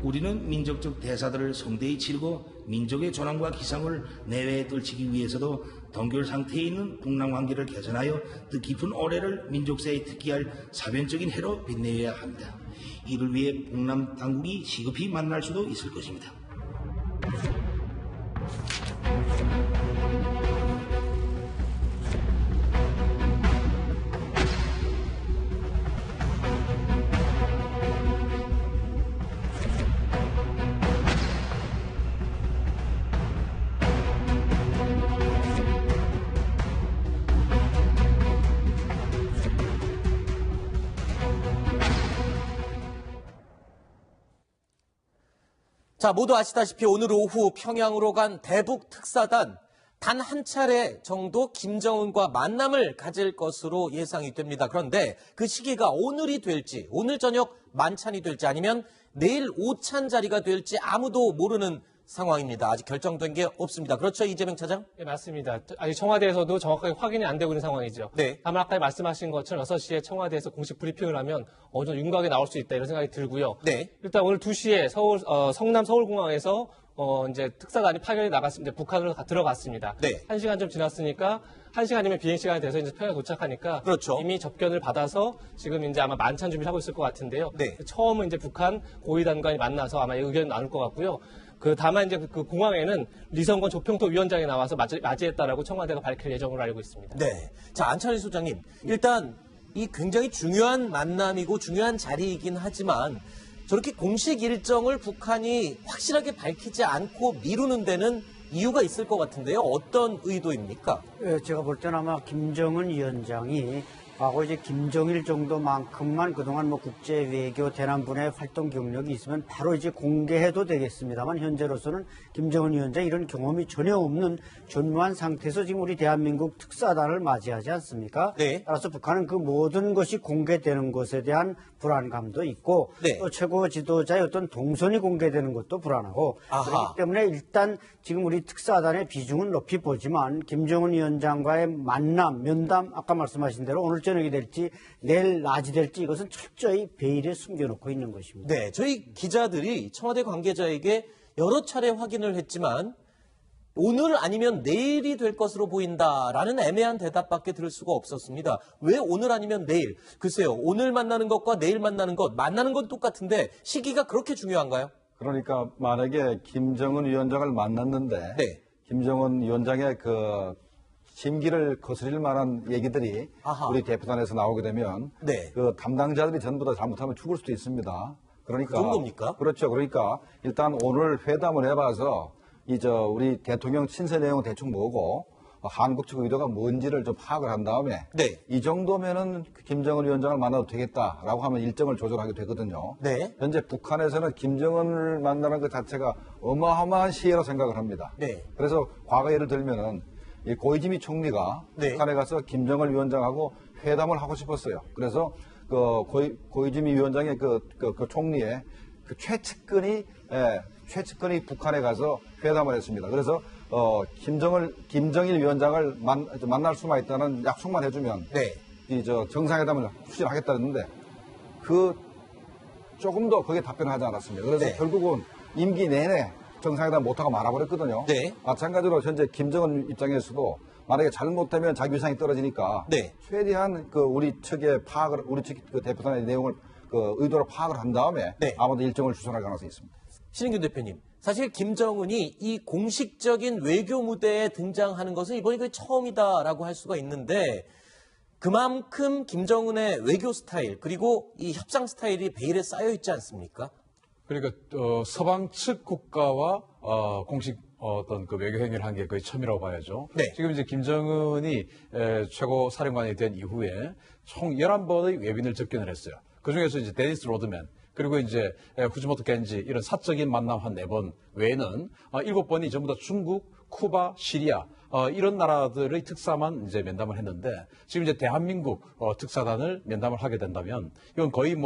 우리는 민족적 대사들을 성대히 치르고 민족의 존엄과 기상을 내외에 떨치기 위해서도 동결 상태에 있는 북남 관계를 개선하여 뜻깊은 올해를 민족사에 특기할 사변적인 해로 빛내야 합니다. 이를 위해 북남 당국이 시급히 만날 수도 있을 것입니다. 자, 모두 아시다시피 오늘 오후 평양으로 간 대북 특사단 단 한 차례 정도 김정은과 만남을 가질 것으로 예상이 됩니다. 그런데 그 시기가 오늘이 될지, 오늘 저녁 만찬이 될지 아니면 내일 오찬 자리가 될지 아무도 모르는 상황입니다. 아직 결정된 게 없습니다. 그렇죠, 이재명 차장? 네, 맞습니다. 아직 청와대에서도 정확하게 확인이 안 되고 있는 상황이죠. 네. 다만 아까 말씀하신 것처럼 6시에 청와대에서 공식 브리핑을 하면 어느 정도 윤곽에 나올 수 있다 이런 생각이 들고요. 네. 일단 오늘 2시에 성남 서울공항에서 이제 특사단이 파견이 나갔습니다. 북한으로 들어갔습니다. 네. 1시간 좀 지났으니까 1시간이면 비행 시간이 돼서 이제 평양에 도착하니까 그렇죠. 이미 접견을 받아서 지금 이제 아마 만찬 준비를 하고 있을 것 같은데요. 네. 처음은 이제 북한 고위단관이 만나서 아마 의견 나눌 것 같고요. 다만 이제 그 공항에는 리성건 조평토 위원장이 나와서 맞이했다라고 청와대가 밝힐 예정으로 알고 있습니다. 네. 자, 안철수 소장님. 일단 이 굉장히 중요한 만남이고 중요한 자리이긴 하지만 저렇게 공식 일정을 북한이 확실하게 밝히지 않고 미루는 데는 이유가 있을 것 같은데요. 어떤 의도입니까? 제가 볼 때는 아마 김정은 위원장이 과거 이제 김정일 정도만큼만 그동안 국제 외교 대남분의 활동 경력이 있으면 바로 이제 공개해도 되겠습니다만 현재로서는 김정은 위원장 이런 경험이 전혀 없는 전무한 상태에서 지금 우리 대한민국 특사단을 맞이하지 않습니까? 네. 따라서 북한은 그 모든 것이 공개되는 것에 대한 불안감도 있고 네. 또 최고 지도자의 어떤 동선이 공개되는 것도 불안하고 아하. 그렇기 때문에 일단 지금 우리 특사단의 비중은 높이 보지만 김정은 위원장과의 만남, 면담 아까 말씀하신 대로 오늘 저녁이 될지 내일 낮이 될지 이것은 철저히 베일에 숨겨놓고 있는 것입니다. 네, 저희 기자들이 청와대 관계자에게 여러 차례 확인을 했지만 오늘 아니면 내일이 될 것으로 보인다라는 애매한 대답밖에 들을 수가 없었습니다. 왜 오늘 아니면 내일? 글쎄요, 오늘 만나는 것과 내일 만나는 것, 만나는 건 똑같은데 시기가 그렇게 중요한가요? 그러니까 만약에 김정은 위원장을 만났는데 네. 김정은 위원장의 그 심기를 거스릴 만한 얘기들이 아하. 우리 대표단에서 나오게 되면 네. 그 담당자들이 전부 다 잘못하면 죽을 수도 있습니다. 그러니까 그 정도입니까? 그렇죠. 그러니까 일단 오늘 회담을 해봐서 우리 대통령 친서 내용은 대충 뭐고 한국 측 의도가 뭔지를 좀 파악을 한 다음에 네. 이 정도면은 김정은 위원장을 만나도 되겠다라고 하면 일정을 조절하게 되거든요. 네. 현재 북한에서는 김정은을 만나는 것 자체가 어마어마한 시혜로 생각을 합니다. 네. 그래서 과거 예를 들면은 이 고이즈미 총리가 네. 북한에 가서 김정은 위원장하고 회담을 하고 싶었어요. 그래서 그 고이즈미 위원장의 그 총리의 그 최측근이 북한에 가서 회담을 했습니다. 그래서 김정일 위원장을 만날 수만 있다는 약속만 해주면 네. 정상회담을 추진하겠다는데 조금 더 거기에 답변을 하지 않았습니다. 그래서 네. 결국은 임기 내내 정상회담 못하고 말아버렸거든요. 네. 마찬가지로 현재 김정은 입장에서도 만약에 잘못되면 자기 위상이 떨어지니까 네. 최대한 우리 측의 파악을 우리 측 대표단의 내용을 의도로 파악을 한 다음에 네. 아마도 일정을 추진할 가능성이 있습니다. 신인균 대표님, 사실 김정은이 이 공식적인 외교 무대에 등장하는 것은 이번이 거의 처음이다라고 할 수가 있는데 그만큼 김정은의 외교 스타일 그리고 이 협상 스타일이 베일에 쌓여 있지 않습니까? 그러니까 서방 측 국가와 공식 어떤 그 외교 행위를 한 게 거의 처음이라고 봐야죠. 네. 지금 이제 김정은이 최고 사령관이 된 이후에 총 11번의 외빈을 접견을 했어요. 그중에서 이제 데니스 로드맨 그리고 이제 후지모토 겐지 이런 사적인 만남 한 4번 외에는 7번이 전부 다 중국, 쿠바, 시리아 이런 나라들의 특사만 이제 면담을 했는데 지금 이제 대한민국 특사단을 면담을 하게 된다면 이건 거의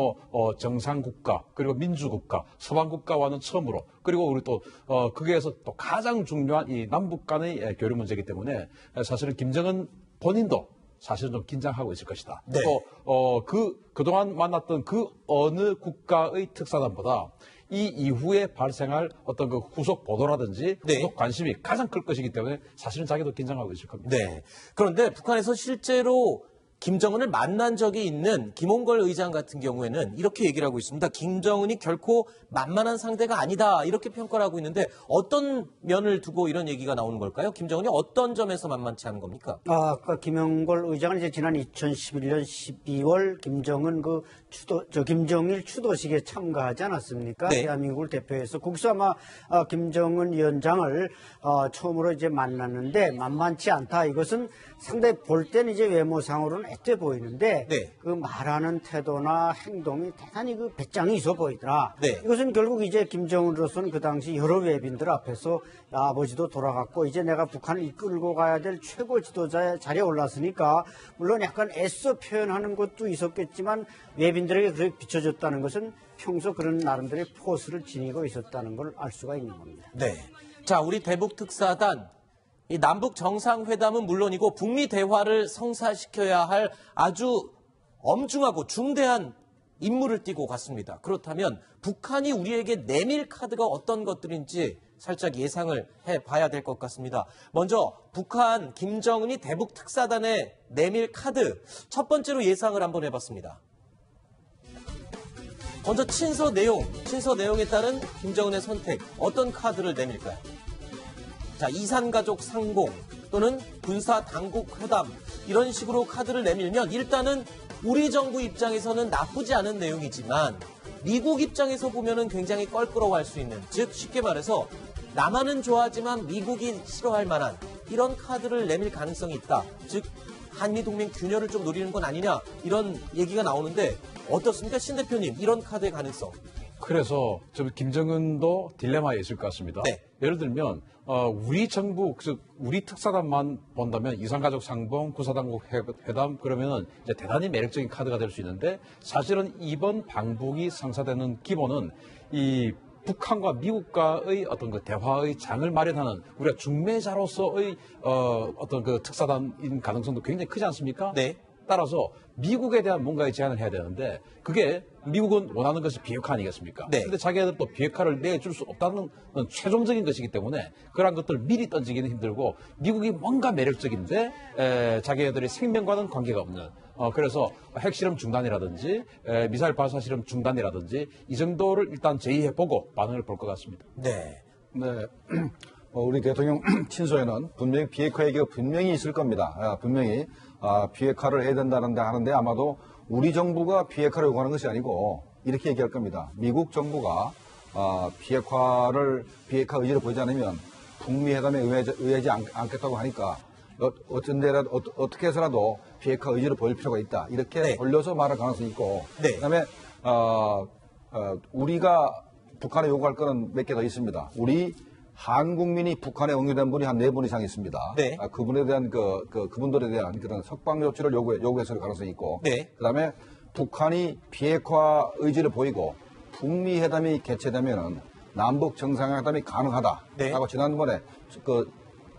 정상국가 그리고 민주국가, 서방국가와는 처음으로 그리고 우리 또 거기에서 또 가장 중요한 이 남북 간의 교류 문제이기 때문에 사실은 김정은 본인도 사실은 좀 긴장하고 있을 것이다. 네. 또 그동안 만났던 그 어느 국가의 특사단보다 이 이후에 발생할 어떤 그 후속 보도라든지 네. 후속 관심이 가장 클 것이기 때문에 사실은 자기도 긴장하고 있을 겁니다. 네. 그런데 북한에서 실제로 김정은을 만난 적이 있는 김홍걸 의장 같은 경우에는 이렇게 얘기를 하고 있습니다. 김정은이 결코 만만한 상대가 아니다. 이렇게 평가를 하고 있는데 어떤 면을 두고 이런 얘기가 나오는 걸까요? 김정은이 어떤 점에서 만만치 않은 겁니까? 아까 김영걸 의장은 이제 지난 2011년 12월 김정은 김정일 추도식에 참가하지 않았습니까? 네. 대한민국을 대표해서 거기서 아마 김정은 위원장을 처음으로 이제 만났는데 만만치 않다. 이것은 상당히 볼 때는 이제 외모상으로는 애돼 보이는데 네. 그 말하는 태도나 행동이 대단히 그 배짱이 있어 보이더라. 네. 이것은 결국 이제 김정은으로서는 그 당시 여러 외빈들 앞에서 아버지도 돌아갔고 이제 내가 북한을 이끌고 가야 될 최고 지도자의 자리에 올랐으니까 물론 약간 애써 표현하는 것도 있었겠지만 외빈들에게 그렇게 비춰졌다는 것은 평소 그런 나름대로의 포스를 지니고 있었다는 걸 알 수가 있는 겁니다. 네. 자, 우리 대북 특사단 이 남북 정상회담은 물론이고 북미 대화를 성사시켜야 할 아주 엄중하고 중대한 임무를 띠고 갔습니다. 그렇다면 북한이 우리에게 내밀 카드가 어떤 것들인지 살짝 예상을 해봐야 될 것 같습니다. 먼저 북한 김정은이 대북 특사단의 내밀 카드 첫 번째로 예상을 한번 해봤습니다. 먼저 친서 내용에 따른 김정은의 선택 어떤 카드를 내밀까요? 자, 이산가족 상봉 또는 군사 당국 회담 이런 식으로 카드를 내밀면 일단은 우리 정부 입장에서는 나쁘지 않은 내용이지만 미국 입장에서 보면은 굉장히 껄끄러워할 수 있는, 즉 쉽게 말해서 남한은 좋아하지만 미국이 싫어할 만한 이런 카드를 내밀 가능성이 있다. 즉 한미 동맹 균열을 좀 노리는 건 아니냐 이런 얘기가 나오는데 어떻습니까, 신 대표님? 이런 카드의 가능성. 그래서 김정은도 딜레마에 있을 것 같습니다. 네. 예를 들면 우리 정부, 즉 우리 특사단만 본다면 이산가족 상봉, 군사당국 회담 그러면은 이제 대단히 매력적인 카드가 될 수 있는데 사실은 이번 방북이 상사되는 기본은 이 북한과 미국과의 어떤 그 대화의 장을 마련하는 우리가 중매자로서의 어떤 그 특사단인 가능성도 굉장히 크지 않습니까? 네. 따라서 미국에 대한 뭔가의 제안을 해야 되는데 그게 미국은 원하는 것이 비핵화 아니겠습니까? 네. 근데 자기네들 또 비핵화를 내줄 수 없다는 건 최종적인 것이기 때문에 그러한 것들을 미리 던지기는 힘들고 미국이 뭔가 매력적인데 자기네들의 생명과는 관계가 없는 그래서 핵실험 중단이라든지 미사일 발사 실험 중단이라든지 이 정도를 일단 제의해보고 반응을 볼 것 같습니다. 네. 네. 우리 대통령 친서에는 분명히 비핵화 얘기가 분명히 있을 겁니다. 분명히 비핵화를 해야 된다는데 하는데 아마도 우리 정부가 비핵화를 요구하는 것이 아니고 이렇게 얘기할 겁니다. 미국 정부가 비핵화 의지를 보이지 않으면 북미 회담에 의하지 않겠다고 하니까 어떻게 해서라도 비핵화 의지를 보일 필요가 있다. 이렇게 네. 돌려서 말할 가능성이 있고 네. 그다음에 우리가 북한에 요구할 거는 몇 개 더 있습니다. 우리 한국민이 북한에 응유된 분이 한 4분 이상 있습니다. 네. 그분에 대한 그분들에 대한 그런 석방 조치를 요구했을 가능성이 있고, 네. 그다음에 북한이 비핵화 의지를 보이고 북미 회담이 개최되면은 남북 정상회담이 가능하다. 네. 라고 지난번에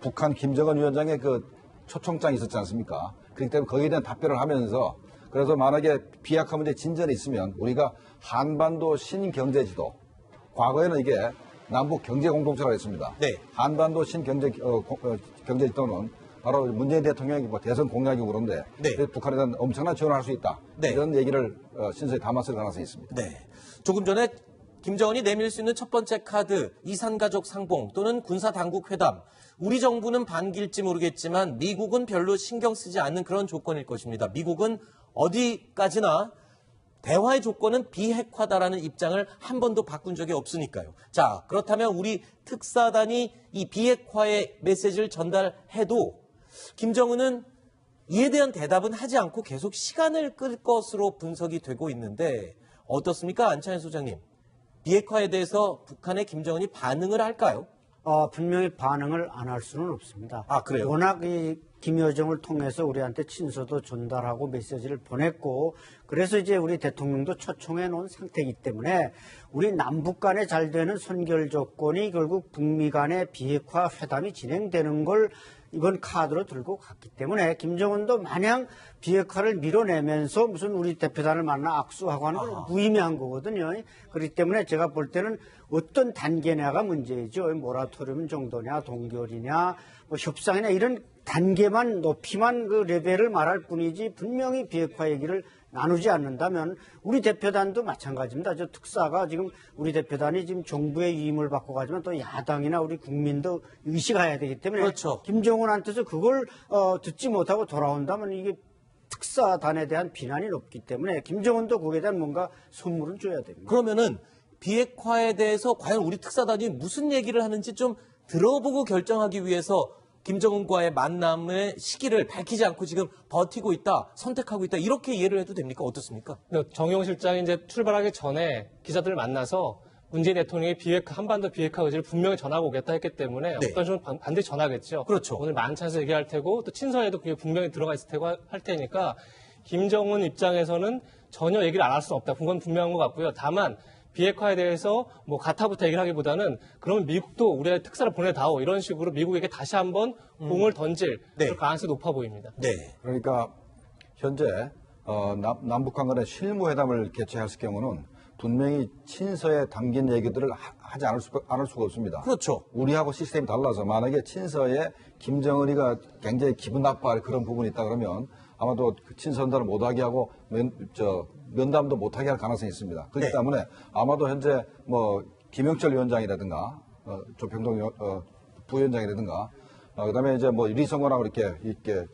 북한 김정은 위원장의 초청장이 있었지 않습니까? 그렇기 때문에 거기에 대한 답변을 하면서 그래서 만약에 비핵화 문제 진전이 있으면 우리가 한반도 신경제지도 과거에는 이게 남북 경제 공동체라고 했습니다. 네. 한반도 경제지도는 바로 문재인 대통령이 대선 공약이고 그런데 네. 북한에 대한 엄청난 지원을 할 수 있다. 네. 이런 얘기를 신서에 담았을 가능성이 있습니다. 네. 조금 전에 김정은이 내밀 수 있는 첫 번째 카드, 이산가족 상봉 또는 군사당국 회담. 우리 정부는 반길지 모르겠지만 미국은 별로 신경 쓰지 않는 그런 조건일 것입니다. 미국은 어디까지나 대화의 조건은 비핵화다라는 입장을 한 번도 바꾼 적이 없으니까요. 자, 그렇다면 우리 특사단이 이 비핵화의 메시지를 전달해도 김정은은 이에 대한 대답은 하지 않고 계속 시간을 끌 것으로 분석이 되고 있는데 어떻습니까, 안찬일 소장님? 비핵화에 대해서 북한의 김정은이 반응을 할까요? 분명히 반응을 안 할 수는 없습니다. 아, 그래요? 워낙 이 김여정을 통해서 우리한테 친서도 전달하고 메시지를 보냈고 그래서 이제 우리 대통령도 초청해 놓은 상태이기 때문에 우리 남북 간에 잘 되는 선결 조건이 결국 북미 간의 비핵화 회담이 진행되는 걸 이번 카드로 들고 갔기 때문에 김정은도 마냥 비핵화를 밀어내면서 무슨 우리 대표단을 만나 악수하고 하는 건 무의미한 거거든요. 그렇기 때문에 제가 볼 때는 어떤 단계냐가 문제이죠. 모라토리움 정도냐, 동결이냐, 뭐 협상이냐 이런 단계만 높이만 그 레벨을 말할 뿐이지 분명히 비핵화 얘기를 나누지 않는다면 우리 대표단도 마찬가지입니다. 저 특사가 지금 우리 대표단이 지금 정부의 위임을 받고 가지만 또 야당이나 우리 국민도 의식해야 되기 때문에 그렇죠. 김정은한테서 그걸 듣지 못하고 돌아온다면 이게 특사단에 대한 비난이 높기 때문에 김정은도 거기에 대한 뭔가 선물은 줘야 됩니다. 그러면은 비핵화에 대해서 과연 우리 특사단이 무슨 얘기를 하는지 좀 들어보고 결정하기 위해서 김정은과의 만남의 시기를 밝히지 않고 지금 버티고 있다, 선택하고 있다 이렇게 이해를 해도 됩니까? 어떻습니까? 정용 실장이 이제 출발하기 전에 기자들을 만나서 문재인 대통령이 한반도 비핵화 의지를 분명히 전하고 오겠다 했기 때문에 네. 어떤 식으로 반드시 전하겠죠. 그렇죠. 오늘 만찬에서 얘기할 테고 또 친서에도 그게 분명히 들어가 있을 테고 할 테니까 김정은 입장에서는 전혀 얘기를 안 할 수는 없다. 그건 분명한 것 같고요. 다만 비핵화에 대해서 뭐 가타부터 얘기를 하기보다는 그러면 미국도 우리의 특사를 보내다오 이런 식으로 미국에게 다시 한번 공을 던질 네. 가능성이 높아 보입니다. 네. 그러니까 현재 남북한 간의 실무회담을 개최할 경우는 분명히 친서에 담긴 얘기들을 하지 않을 수가 없습니다. 그렇죠. 우리하고 시스템이 달라서 만약에 친서에 김정은이가 굉장히 기분 나빠할 그런 부분이 있다 그러면 아마도 그 친선단을 못하게 하고 면담도 못하게 할 가능성이 있습니다. 그렇기 네. 때문에 아마도 현재 뭐 김영철 위원장이라든가 조평동 부위원장이라든가 그다음에 이제 뭐 리성건하고 이렇게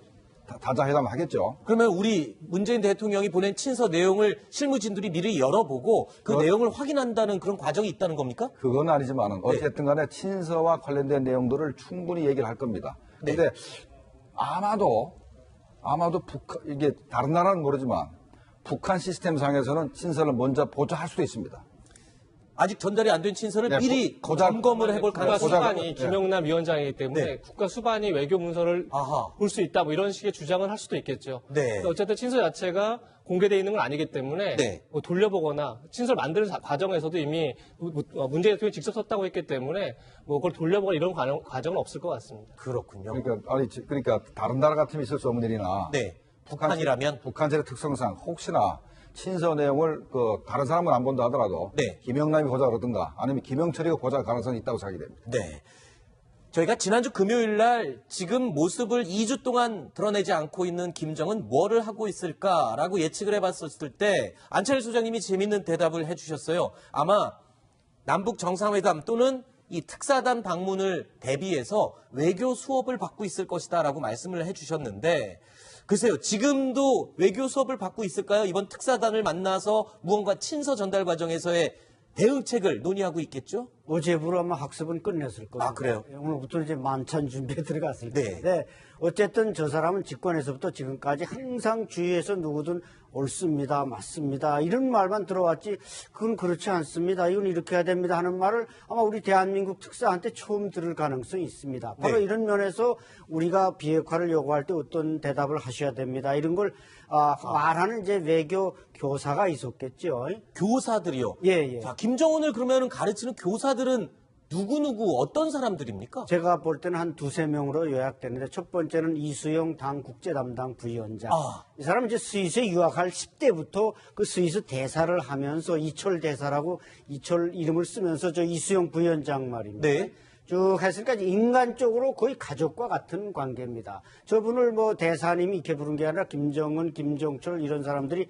다자회담을 하겠죠. 그러면 우리 문재인 대통령이 보낸 친서 내용을 실무진들이 미리 열어보고 그 내용을 확인한다는 그런 과정이 있다는 겁니까? 그건 아니지만은 어쨌든 간에 친서와 관련된 내용들을 충분히 얘기를 할 겁니다. 근데 아마도 이게 다른 나라는 모르지만 북한 시스템 상에서는 친서를 먼저 보좌할 수도 있습니다. 아직 전달이 안 된 친서를 네, 미리 보장- 점검을 해볼 국가 가능성이 수반이 김영남 위원장이기 때문에 네. 국가 수반이 외교 문서를 아하. 볼 수 있다 뭐 이런 식의 주장을 할 수도 있겠죠. 네. 그러니까 어쨌든 친서 자체가 공개되어 있는 건 아니기 때문에 네. 뭐 돌려보거나 친서를 만드는 과정에서도 이미 문재인 대통령이 직접 썼다고 했기 때문에 뭐 그걸 돌려보거나 이런 과정은 없을 것 같습니다. 그렇군요. 그러니까 다른 나라 같으면 있을 수 없는 일이나 네. 북한이라면 북한제의 특성상 혹시나 친서 내용을 다른 사람은 안 본다 하더라도 네. 김영남이 보자 그러든가 아니면 김영철이가 보자 가능성이 있다고 생각이 됩니다. 네. 저희가 지난주 금요일 날 지금 모습을 2주 동안 드러내지 않고 있는 김정은 뭐를 하고 있을까라고 예측을 해봤었을 때 안철 소장님이 재밌는 대답을 해주셨어요. 아마 남북 정상회담 또는 이 특사단 방문을 대비해서 외교 수업을 받고 있을 것이다라고 말씀을 해주셨는데 글쎄요, 지금도 외교 수업을 받고 있을까요? 이번 특사단을 만나서 무언가 친서 전달 과정에서의 대응책을 논의하고 있겠죠? 어제부로 아마 학습은 끝냈을 겁니다. 아, 그래요? 오늘부터 이제 만찬 준비에 들어갔을 네. 텐데 어쨌든 저 사람은 집권에서부터 지금까지 항상 주위에서 누구든 옳습니다, 맞습니다 이런 말만 들어왔지 그건 그렇지 않습니다. 이건 이렇게 해야 됩니다 하는 말을 아마 우리 대한민국 특사한테 처음 들을 가능성이 있습니다. 바로 네. 이런 면에서 우리가 비핵화를 요구할 때 어떤 대답을 하셔야 됩니다. 이런 걸 말하는 이제 외교 교사가 있었겠죠. 교사들이요? 예. 자, 김정은을 그러면 가르치는 교사들은 누구누구 어떤 사람들입니까? 제가 볼 때는 한 두세 명으로 요약되는데 첫 번째는 이수영 당 국제담당 부위원장. 이 사람은 이제 스위스에 유학할 10대부터 그 스위스 대사를 하면서 이철 대사라고 이철 이름을 쓰면서 저 이수영 부위원장 말입니다. 네. 쭉 했으니까 인간적으로 거의 가족과 같은 관계입니다. 저분을 뭐 대사님이 이렇게 부른 게 아니라 김정은, 김정철 이런 사람들이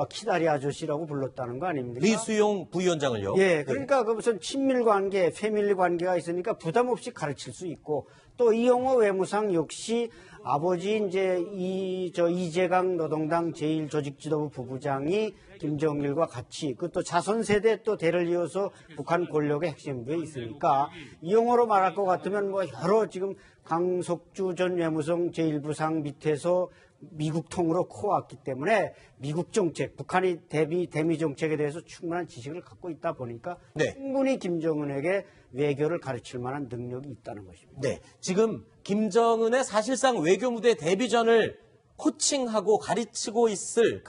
키다리 아저씨라고 불렀다는 거 아닙니까? 리수용 부위원장을요? 예, 그러니까 그 무슨 친밀 관계, 패밀리 관계가 있으니까 부담 없이 가르칠 수 있고 또 이영호 외무상 역시 아버지 이제 이재강 노동당 제1조직지도부 부부장이 김정일과 같이 그 또 자손 세대 또 대를 이어서 북한 권력의 핵심부에 있으니까 이영호로 말할 것 같으면 뭐 여러 지금 강석주 전 외무성 제1부상 밑에서 미국 통으로 커왔기 때문에 미국 정책, 북한이 대미 정책에 대해서 충분한 지식을 갖고 있다 보니까 네. 충분히 김정은에게 외교를 가르칠 만한 능력이 있다는 것입니다. 네. 지금 김정은의 사실상 외교 무대 데뷔전을 코칭하고 가르치고 있을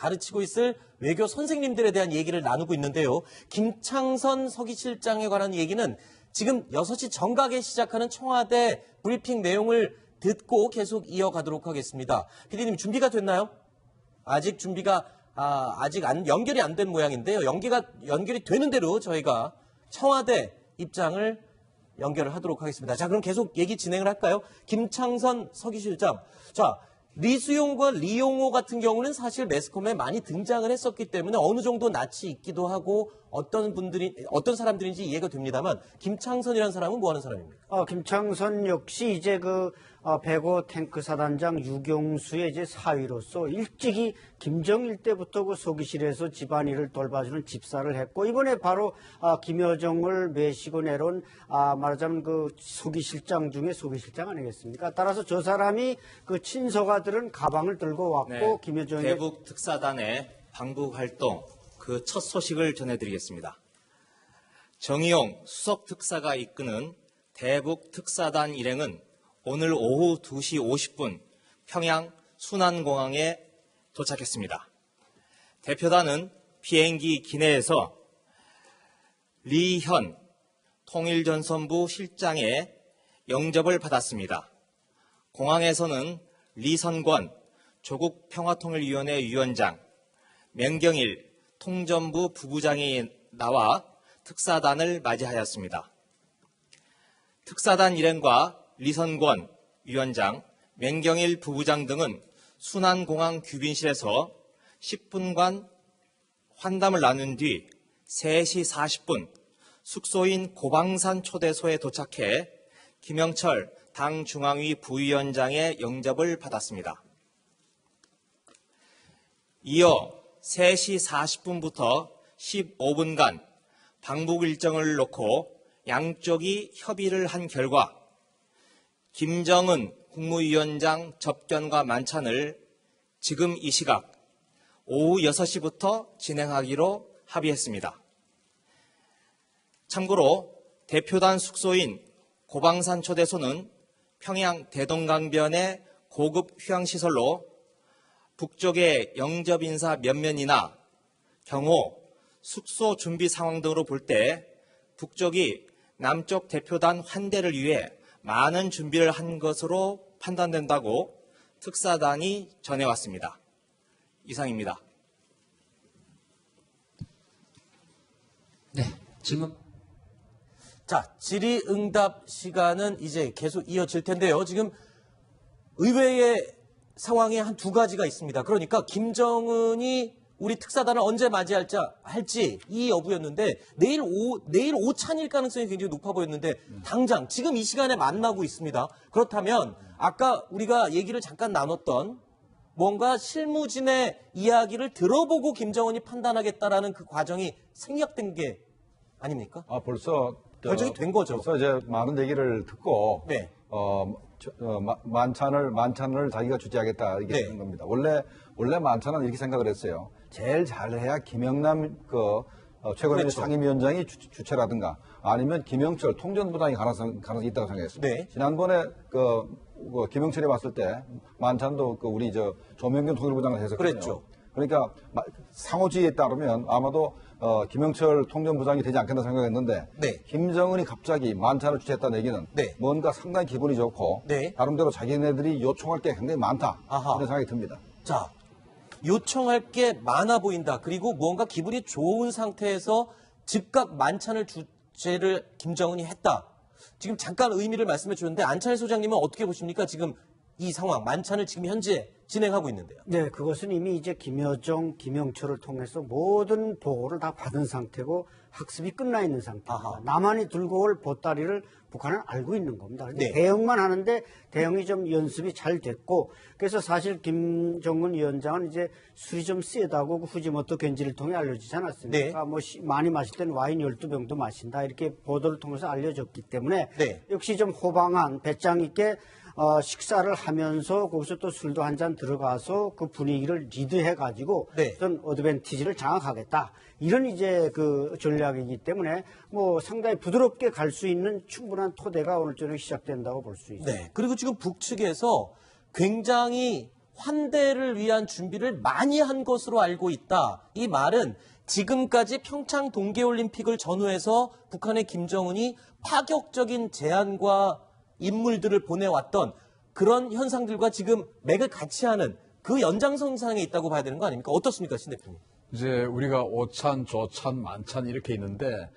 외교 선생님들에 대한 얘기를 나누고 있는데요. 김창선 서기실장에 관한 얘기는 지금 6시 정각에 시작하는 청와대 브리핑 내용을 듣고 계속 이어가도록 하겠습니다. PD님 준비가 됐나요? 아직 준비가 아직 연결이 안 된 모양인데요. 연결이 되는 대로 저희가 청와대 입장을 연결을 하도록 하겠습니다. 자, 그럼 계속 얘기 진행을 할까요? 김창선 서기실장. 자, 리수용과 리용호 같은 경우는 사실 매스컴에 많이 등장을 했었기 때문에 어느 정도 낯이 있기도 하고 어떤 사람들인지 이해가 됩니다만 김창선이라는 사람은 뭐 하는 사람입니까? 김창선 역시 이제 배고 탱크 사단장 유경수의 이제 사위로서 일찍이 김정일 때부터 그 소기실에서 집안일을 돌봐주는 집사를 했고 이번에 바로 김여정을 메시고 내려온 말하자면 그 소기실장 중에 소기실장 아니겠습니까? 따라서 저 사람이 그 친서가들은 가방을 들고 왔고 네, 김여정의 대북 특사단의 방북 활동 그 첫 소식을 전해드리겠습니다. 정의용 수석 특사가 이끄는 대북 특사단 일행은 오늘 오후 2시 50분 평양 순안공항에 도착했습니다. 대표단은 비행기 기내에서 리현 통일전선부 실장의 영접을 받았습니다. 공항에서는 리선권 조국평화통일위원회 위원장, 맹경일 통전부 부부장이 나와 특사단을 맞이하였습니다. 특사단 일행과 리선권 위원장, 맹경일 부부장 등은 순안공항 귀빈실에서 10분간 환담을 나눈 뒤 3시 40분 숙소인 고방산 초대소에 도착해 김영철 당 중앙위 부위원장의 영접을 받았습니다. 이어 3시 40분부터 15분간 방북 일정을 놓고 양쪽이 협의를 한 결과 김정은 국무위원장 접견과 만찬을 지금 이 시각 오후 6시부터 진행하기로 합의했습니다. 참고로 대표단 숙소인 고방산 초대소는 평양 대동강변의 고급 휴양시설로 북쪽의 영접 인사 면면이나 경호, 숙소 준비 상황 등으로 볼 때 북쪽이 남쪽 대표단 환대를 위해 많은 준비를 한 것으로 판단된다고 특사단이 전해왔습니다. 이상입니다. 네, 지금 자, 질의응답 시간은 이제 계속 이어질 텐데요. 지금 의외의 상황에 한 두 가지가 있습니다. 그러니까 김정은이 우리 특사단을 언제 맞이할지 이 여부였는데 내일 오찬일 가능성이 굉장히 높아 보였는데 당장 지금 이 시간에 만나고 있습니다. 그렇다면 아까 우리가 얘기를 잠깐 나눴던 뭔가 실무진의 이야기를 들어보고 김정은이 판단하겠다라는 그 과정이 생략된 게 아닙니까? 벌써 결정이 된 거죠. 벌써 이제 많은 얘기를 듣고 네. 만찬을 자기가 주재하겠다 이게 네. 된 겁니다. 원래 만찬은 이렇게 생각을 했어요. 제일 잘해야 김영남 최고위 그렇죠. 상임위원장이 주최라든가 아니면 김영철 통전부장이 가능성이 있다고 생각했습니다. 네. 지난번에 김영철이 왔을 때 만찬도 우리 조명균 통일부장을 했었거든요. 그랬죠. 그러니까 상호지에 따르면 아마도 김영철 통전부장이 되지 않겠나 생각했는데 네. 김정은이 갑자기 만찬을 주최했다는 얘기는 네. 뭔가 상당히 기분이 좋고 네. 나름대로 자기네들이 요청할 게 굉장히 많다 아하. 이런 생각이 듭니다. 자, 요청할 게 많아 보인다. 그리고 뭔가 기분이 좋은 상태에서 즉각 만찬을 주최를 김정은이 했다. 지금 잠깐 의미를 말씀해 주셨는데 안찬일 소장님은 어떻게 보십니까? 지금 이 상황, 만찬을 지금 현재 진행하고 있는데요. 네, 그것은 이미 이제 김여정, 김영철을 통해서 모든 보고를 다 받은 상태고 학습이 끝나 있는 상태입니다. 아하. 남한이 들고 올 보따리를 북한은 알고 있는 겁니다. 근데 네. 대응만 하는데 대응이 좀 연습이 잘 됐고 그래서 사실 김정은 위원장은 이제 술이 좀 세다고 그 후지모토 견지를 통해 알려지지 않았습니까? 네. 많이 마실 땐 와인 12병도 마신다 이렇게 보도를 통해서 알려졌기 때문에 네. 역시 좀 호방한 배짱 있게 식사를 하면서 거기서 또 술도 한 잔 들어가서 그 분위기를 리드해가지고 네. 어떤 어드밴티지를 장악하겠다. 이런 이제 그 전략이기 때문에 뭐 상당히 부드럽게 갈 수 있는 충분한 토대가 오늘 저녁 시작된다고 볼 수 있습니다. 네. 그리고 지금 북측에서 굉장히 환대를 위한 준비를 많이 한 것으로 알고 있다. 이 말은 지금까지 평창 동계올림픽을 전후해서 북한의 김정은이 파격적인 제안과 인물들을 보내왔던 그런 현상들과 지금 맥을 같이 하는 그 연장선상에 있다고 봐야 되는 거 아닙니까? 어떻습니까, 신 대표님? 이제 우리가 오찬, 조찬, 만찬 이렇게 있는데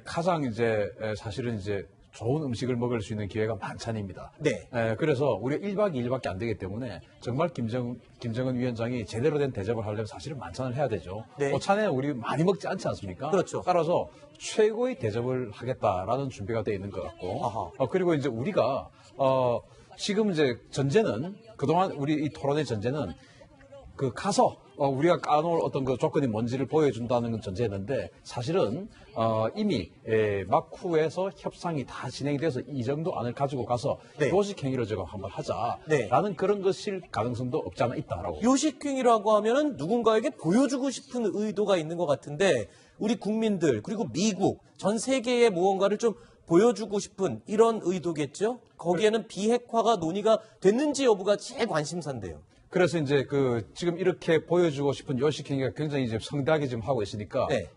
가장 이제 사실은 이제 좋은 음식을 먹을 수 있는 기회가 만찬입니다. 네. 그래서 우리가 1박 2일밖에 안 되기 때문에 정말 김정은 위원장이 제대로 된 대접을 하려면 사실은 만찬을 해야 되죠. 네. 오찬에 우리 많이 먹지 않지 않습니까? 그렇죠. 따라서 최고의 대접을 하겠다라는 준비가 돼 있는 것 같고, 아하. 그리고 이제 우리가 지금 이제 전제는 그동안 우리 이 토론의 전제는 그 가서 우리가 까놓을 어떤 그 조건이 뭔지를 보여준다는 건 전제였는데 사실은 이미 막후에서 협상이 다 진행이 돼서 이 정도 안을 가지고 가서 네. 요식행위를 저거 한번 하자라는 네. 그런 것일 가능성도 없지 않아 있다라고. 요식행위라고 하면은 누군가에게 보여주고 싶은 의도가 있는 것 같은데 우리 국민들 그리고 미국 전 세계의 무언가를 좀 보여주고 싶은 이런 의도겠죠? 거기에는 비핵화가 논의가 됐는지 여부가 제일 관심사인데요. 그래서 이제 지금 이렇게 보여주고 싶은 요식행위가 굉장히 이제 성대하게 지금 하고 있으니까 네.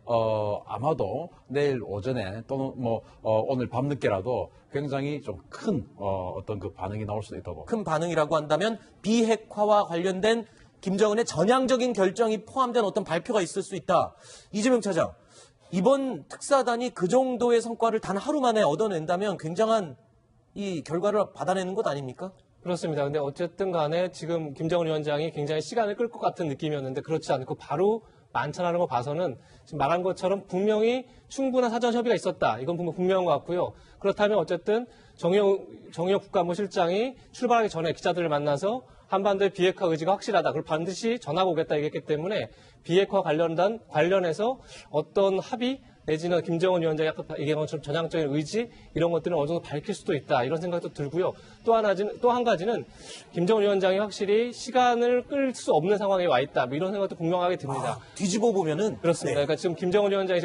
아마도 내일 오전에 또는 오늘 밤늦게라도 굉장히 좀 큰 어떤 그 반응이 나올 수도 있다고. 큰 반응이라고 한다면 비핵화와 관련된 김정은의 전향적인 결정이 포함된 어떤 발표가 있을 수 있다. 이재명 차장, 이번 특사단이 그 정도의 성과를 단 하루 만에 얻어낸다면 굉장한 이 결과를 받아내는 것 아닙니까? 그렇습니다. 근데 어쨌든 간에 지금 김정은 위원장이 굉장히 시간을 끌 것 같은 느낌이었는데 그렇지 않고 바로 만찬하는 거 봐서는 지금 말한 것처럼 분명히 충분한 사전 협의가 있었다. 이건 분명한 것 같고요. 그렇다면 어쨌든 정의용 국가안보실장이 출발하기 전에 기자들을 만나서 한반도의 비핵화 의지가 확실하다. 그걸 반드시 전하고 오겠다 얘기했기 때문에 비핵화 관련해서 어떤 합의 내지는 김정은 위원장이 아까 얘기한 것처럼 전향적인 의지 이런 것들은 어느 정도 밝힐 수도 있다 이런 생각도 들고요. 또 한 가지는 김정은 위원장이 확실히 시간을 끌 수 없는 상황에 와 있다 뭐 이런 생각도 분명하게 듭니다. 뒤집어 보면은 그렇습니다. 그러니까 지금 김정은 위원장이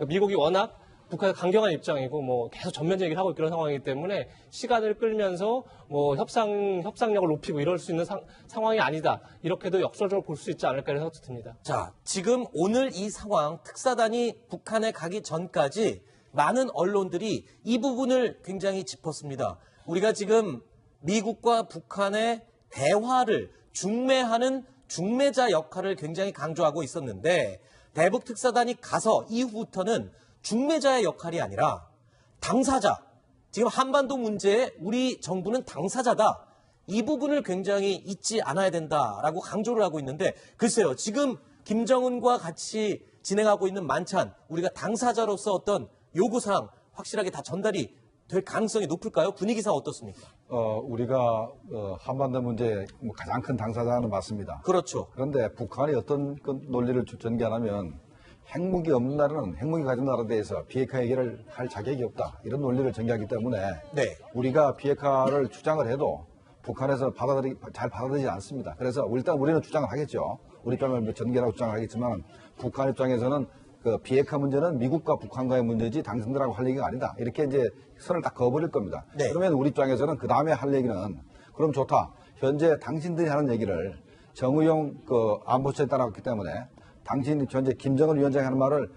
미국이 워낙 북한에 강경한 입장이고 뭐 계속 전면적 얘기를 하고 있는 그런 상황이기 때문에 시간을 끌면서 뭐 협상력을 높이고 이럴 수 있는 상황이 아니다. 이렇게도 역설적으로 볼 수 있지 않을까 이런 생각도 듭니다. 자, 지금 오늘 이 상황 특사단이 북한에 가기 전까지 많은 언론들이 이 부분을 굉장히 짚었습니다. 우리가 지금 미국과 북한의 대화를 중매하는 중매자 역할을 굉장히 강조하고 있었는데 대북 특사단이 가서 이후부터는 중매자의 역할이 아니라 당사자, 지금 한반도 문제에 우리 정부는 당사자다. 이 부분을 굉장히 잊지 않아야 된다라고 강조를 하고 있는데 글쎄요. 지금 김정은과 같이 진행하고 있는 만찬, 우리가 당사자로서 어떤 요구사항 확실하게 다 전달이 될 가능성이 높을까요? 분위기상 어떻습니까? 우리가 한반도 문제 가장 큰 당사자는 맞습니다. 그렇죠. 그런데 북한이 어떤 그 논리를 전개하냐면 핵무기 없는 나라는 핵무기 가진 나라에 대해서 비핵화 얘기를 할 자격이 없다. 이런 논리를 전개하기 때문에 네. 우리가 비핵화를 주장을 해도 북한에서 잘 받아들이지 않습니다. 그래서 일단 우리는 주장을 하겠죠. 우리 입장을 전개라고 주장을 하겠지만 북한 입장에서는 그 비핵화 문제는 미국과 북한과의 문제지 당신들하고 할 얘기가 아니다. 이렇게 이제 선을 딱 그어버릴 겁니다. 네. 그러면 우리 입장에서는 그 다음에 할 얘기는 그럼 좋다. 현재 당신들이 하는 얘기를 정의용 안보처에 따라왔기 때문에 당신 현재 김정은 위원장이 하는 말을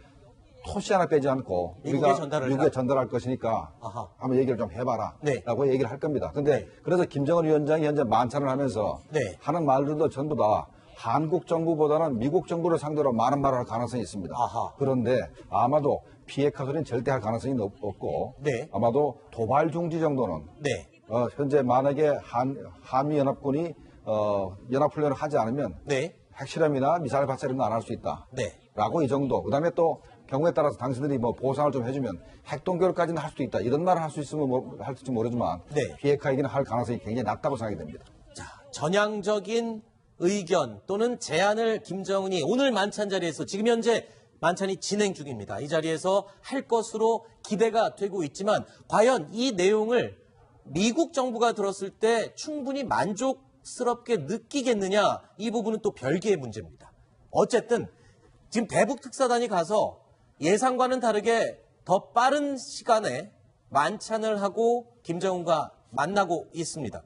토시 하나 빼지 않고 미국에 우리가 전달할 것이니까 아하. 한번 얘기를 좀 해봐라 네. 라고 얘기를 할 겁니다. 근데 네. 그래서 김정은 위원장이 현재 만찬을 하면서 네. 하는 말들도 전부 다 한국 정부보다는 미국 정부를 상대로 많은 말을 할 가능성이 있습니다. 아하. 그런데 아마도 비핵화 소리는 절대 할 가능성이 없고 네. 아마도 도발 중지 정도는 네. 현재 만약에 한미연합군이 연합훈련을 하지 않으면 네. 핵실험이나 미사일 발사 이런 거 안 할 수 있다. 네. 라고 이 정도. 그 다음에 또 경우에 따라서 당신들이 뭐 보상을 좀 해주면 핵동결까지는 할 수도 있다. 이런 말을 할 수 있으면 할지 모르지만 네. 비핵화 얘기는 할 가능성이 굉장히 낮다고 생각이 됩니다. 자, 전향적인 의견 또는 제안을 김정은이 오늘 만찬 자리에서 지금 현재 만찬이 진행 중입니다. 이 자리에서 할 것으로 기대가 되고 있지만 과연 이 내용을 미국 정부가 들었을 때 충분히 만족스럽게 느끼겠느냐 이 부분은 또 별개의 문제입니다. 어쨌든 지금 대북 특사단이 가서 예상과는 다르게 더 빠른 시간에 만찬을 하고 김정은과 만나고 있습니다.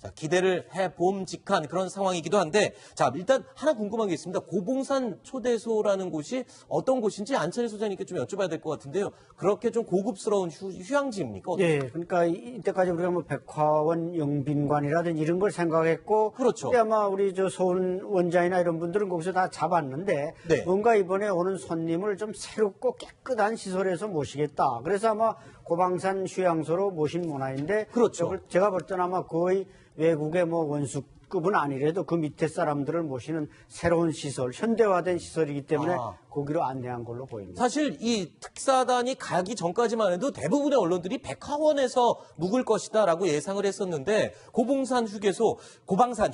자, 기대를 해봄직한 그런 상황이기도 한데, 자, 일단 하나 궁금한 게 있습니다. 고봉산 초대소라는 곳이 어떤 곳인지 안철희 소장님께 좀 여쭤봐야 될 것 같은데요. 그렇게 좀 고급스러운 휴양지입니까? 예, 그러니까 이때까지 우리가 뭐 백화원 영빈관이라든지 이런 걸 생각했고, 그렇죠. 그때 아마 우리 저 서울 원장이나 이런 분들은 거기서 다 잡았는데, 네. 뭔가 이번에 오는 손님을 좀 새롭고 깨끗한 시설에서 모시겠다. 그래서 아마 고방산 휴양소로 모신 문화인데, 그렇죠. 제가 볼 때는 아마 거의 외국의 뭐 원수급은 아니래도 그 밑에 사람들을 모시는 새로운 시설, 현대화된 시설이기 때문에 거기로 안내한 걸로 보입니다. 사실 이 특사단이 가기 전까지만 해도 대부분의 언론들이 백화원에서 묵을 것이다라고 예상을 했었는데, 고봉산 휴게소, 고방산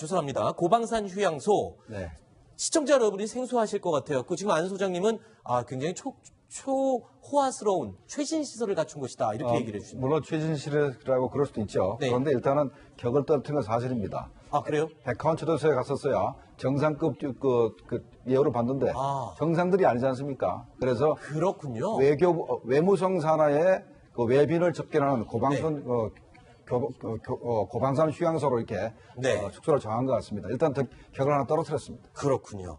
고방산 휴양소. 네. 시청자 여러분이 생소하실 것 같아요. 그 지금 안 소장님은 굉장히 초호화스러운 최신 시설을 갖춘 곳이다 이렇게 얘기를 해주십니다. 물론 최진실이라고 그럴 수도 있죠. 네. 그런데 일단은 격을 떨어뜨린 건 사실입니다. 아, 그래요? 백화원 초대소에 갔었어야 정상급 그 예우를 받는데 정상들이 아니지 않습니까? 그래서 그렇군요. 외무성 산하에 그 외빈을 접견하는 고방선 네. 고방산 휴양소로 이렇게 네. 숙소를 정한 것 같습니다. 일단 격을 하나 떨어뜨렸습니다. 그렇군요.